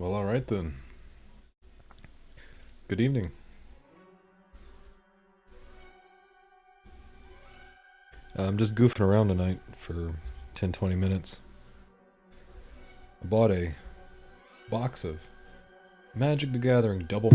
Well, all right then. Good evening. I'm just goofing around tonight for 10, 20 minutes. I bought a box of Magic the Gathering double.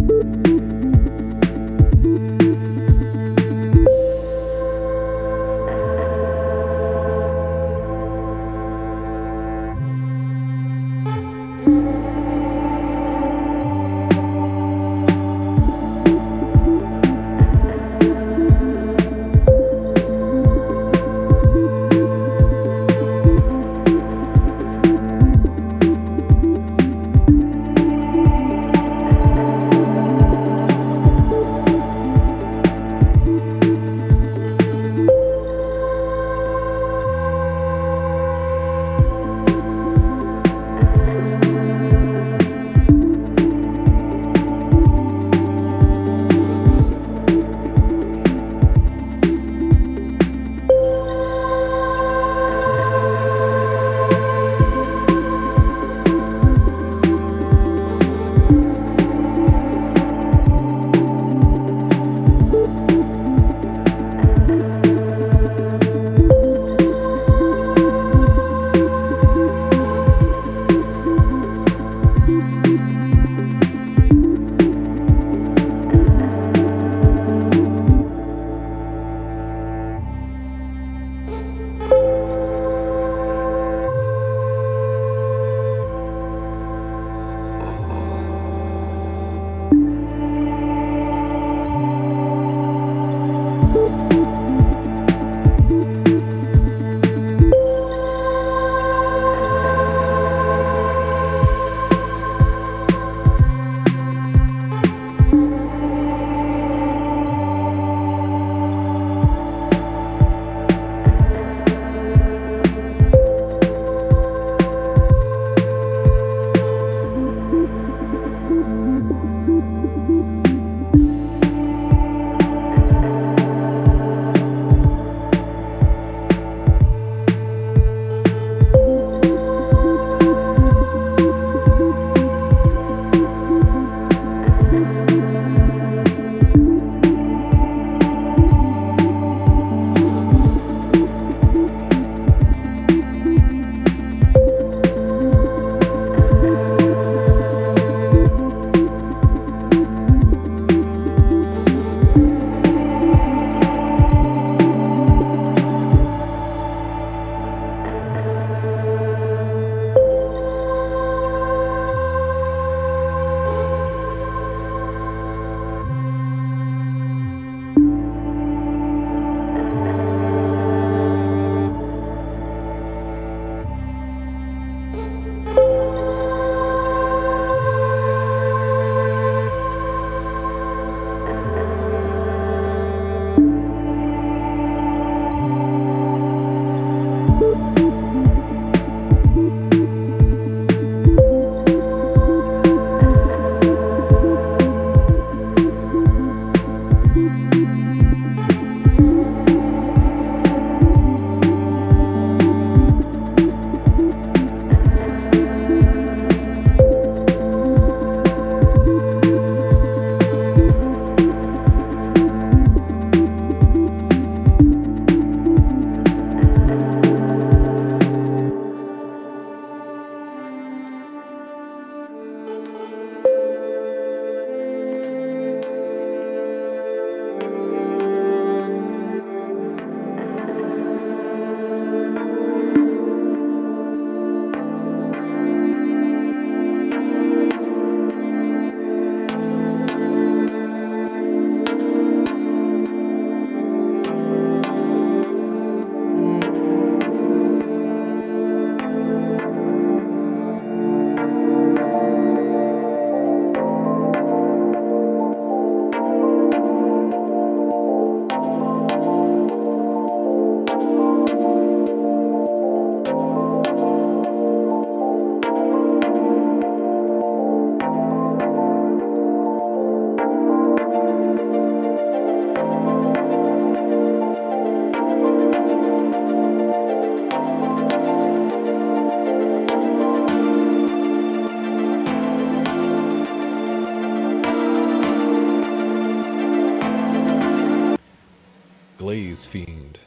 Glaze Fiend.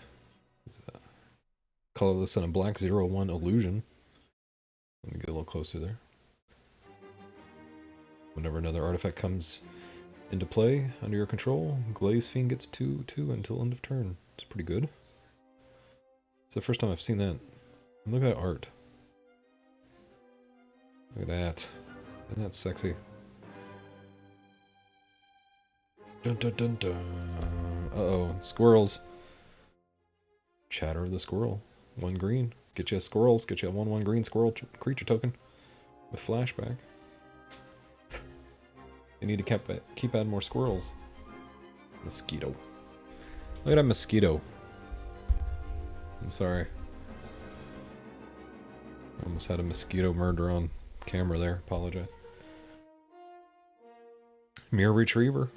It's a colorless and a black 0/1 illusion. Let me get a little closer there. Whenever another artifact comes into play under your control, Glaze Fiend gets 2/2 until end of turn. It's pretty good. It's the first time I've seen that. And look at that art. Look at that. Isn't that sexy? Dun dun dun dun. Uh-oh, squirrels. Chatter of the Squirrel. 1 green. Get you a squirrels. Get you a 1/1 green squirrel creature token. With flashback. You need to keep adding more squirrels. Mosquito. Look at that mosquito. I'm sorry. Almost had a mosquito murder on camera there. Apologize. Mirror Retriever.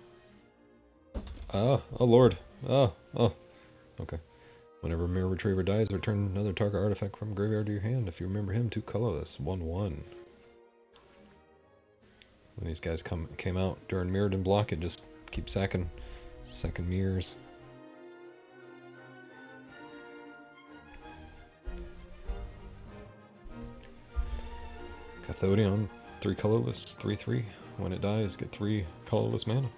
Oh lord. Oh. Okay. Whenever Mirror Retriever dies, return another target artifact from graveyard to your hand. If you remember him, 2 colorless. 1/1. When these guys came out during Mirrored and Block, it just keep sacking mirrors. Cathodion, 3 colorless, 3/3. When it dies, get 3 colorless mana.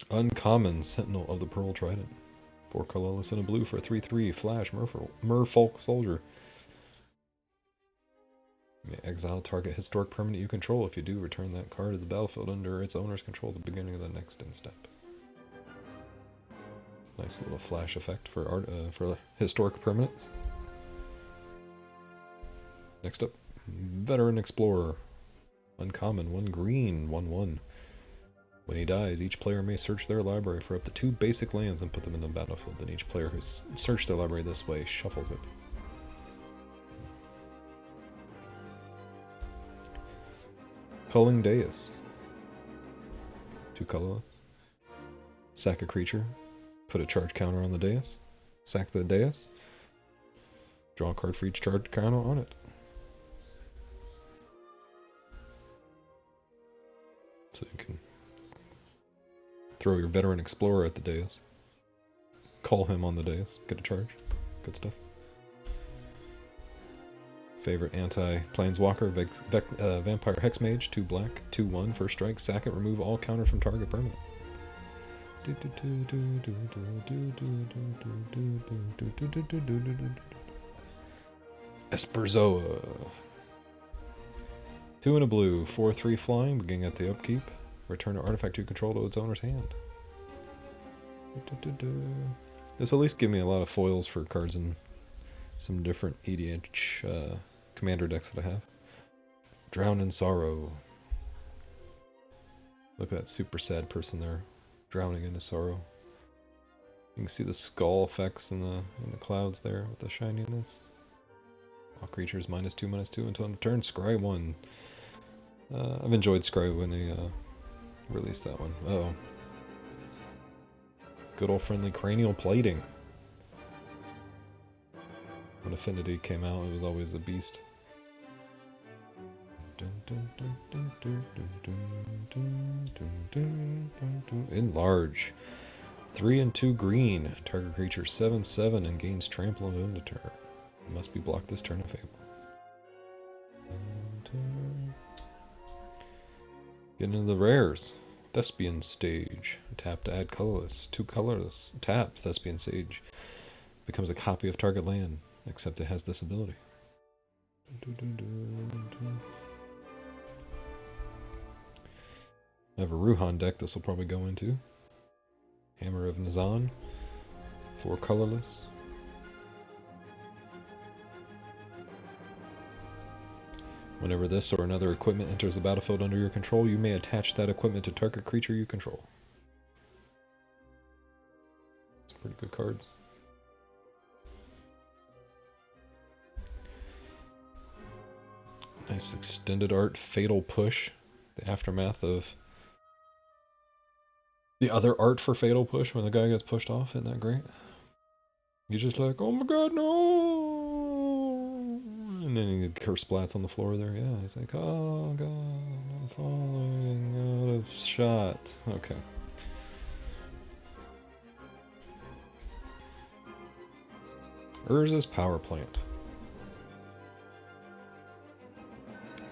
Uncommon Sentinel of the Pearl Trident. 4 colorless and a blue for a 3/3 flash Merfolk Soldier. You may exile target historic permanent you control. If you do, return that card to the battlefield under its owner's control at the beginning of the next end step. Nice little flash effect for historic permanents. Next up, Veteran Explorer. Uncommon, 1 green, 1/1. When he dies, each player may search their library for up to 2 basic lands and put them in the battlefield. Then each player who's searched their library this way shuffles it. Culling Dais. 2 colorless. Sack a creature. Put a charge counter on the dais. Sack the dais. Draw a card for each charge counter on it. So you can throw your Veteran Explorer at the dais. Call him on the dais. Get a charge. Good stuff. Favorite anti-Planeswalker, Vampire Hexmage, 2 black, 2/1, first strike, sack it, remove all counters from target permanent. Esperzoa. 2 and a blue, 4/3 flying, beginning at the upkeep. Return an artifact you control to its owner's hand. This will at least give me a lot of foils for cards in some different EDH commander decks that I have. Drown in Sorrow. Look at that super sad person there, drowning into sorrow. You can see the skull effects in the clouds there with the shininess. All creatures -2/-2 until end of turn. Scry 1. I've enjoyed Scry when they released that one. Uh-oh. Good old friendly Cranial Plating. When Affinity came out, it was always a beast. Enlarge. 3 and 2 green. Target creature 7/7 and gains trample on end of turn. It must be blocked this turn if able. Getting into the rares. Thespian Stage. Tap to add colorless. 2 colorless. Tap. Thespian Sage. Becomes a copy of target land, except it has this ability. I have a Ruhan deck this will probably go into. Hammer of Nazan. 4 colorless. Whenever this or another equipment enters the battlefield under your control, you may attach that equipment to target creature you control. It's pretty good cards. Nice extended art, Fatal Push. The aftermath of the other art for Fatal Push when the guy gets pushed off. Isn't that great? You're just like, oh my god, no! And then he curse splats on the floor there. Yeah, he's like, oh god, I'm falling out of shot. Okay. Urza's power plant.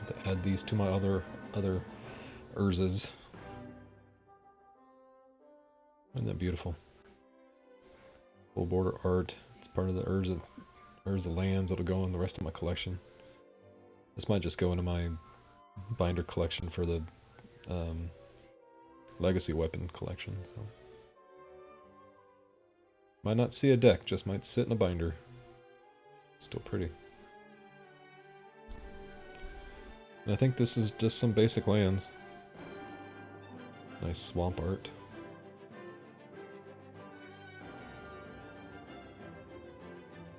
To add these to my other Urzas. Isn't that beautiful? Full border art. It's part of the Urza lands. It'll go in the rest of my collection. This might just go into my binder collection for the legacy weapon collection. So. Might not see a deck, just might sit in a binder. Still pretty. And I think this is just some basic lands. Nice swamp art.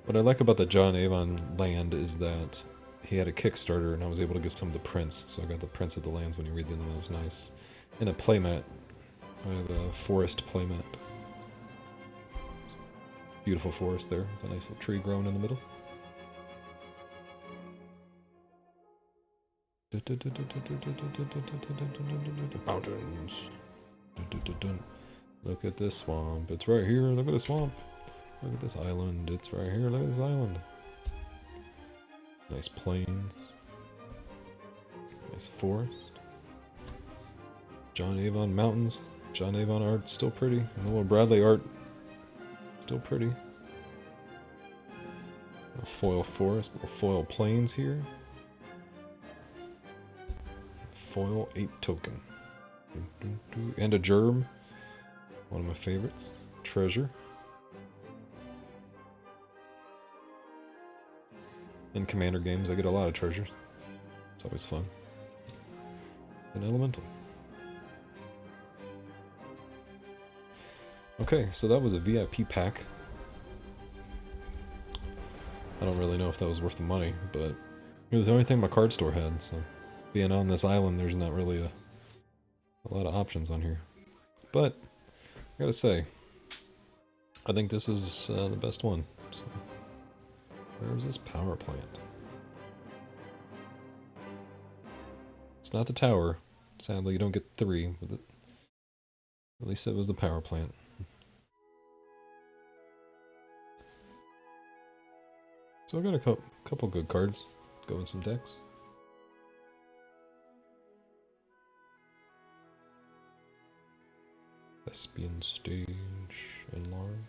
What I like about the John Avon land is that he had a Kickstarter and I was able to get some of the prints. So I got the prints of the lands when you read them, it was nice. And a playmat. I have a forest playmat. Beautiful forest there, with a nice little tree growing in the middle. Mountains. Look at this swamp. It's right here. Look at the swamp. Look at this island. It's right here. Look at this island. Nice plains. Nice forest. John Avon mountains. John Avon art still pretty. And the little Bradley art still pretty. A foil forest. Little foil plains here. Foil 8 token. And a germ. One of my favorites. Treasure. In Commander games, I get a lot of treasures. It's always fun. An elemental. Okay, so that was a VIP pack. I don't really know if that was worth the money, but it was the only thing my card store had, so being on this island, there's not really a lot of options on here. But, I gotta say, I think this is the best one. So. Where's this power plant? It's not the tower. Sadly, you don't get 3, but at least it was the power plant. So I got a couple good cards. Go in some decks. Thespian Stage enlarged.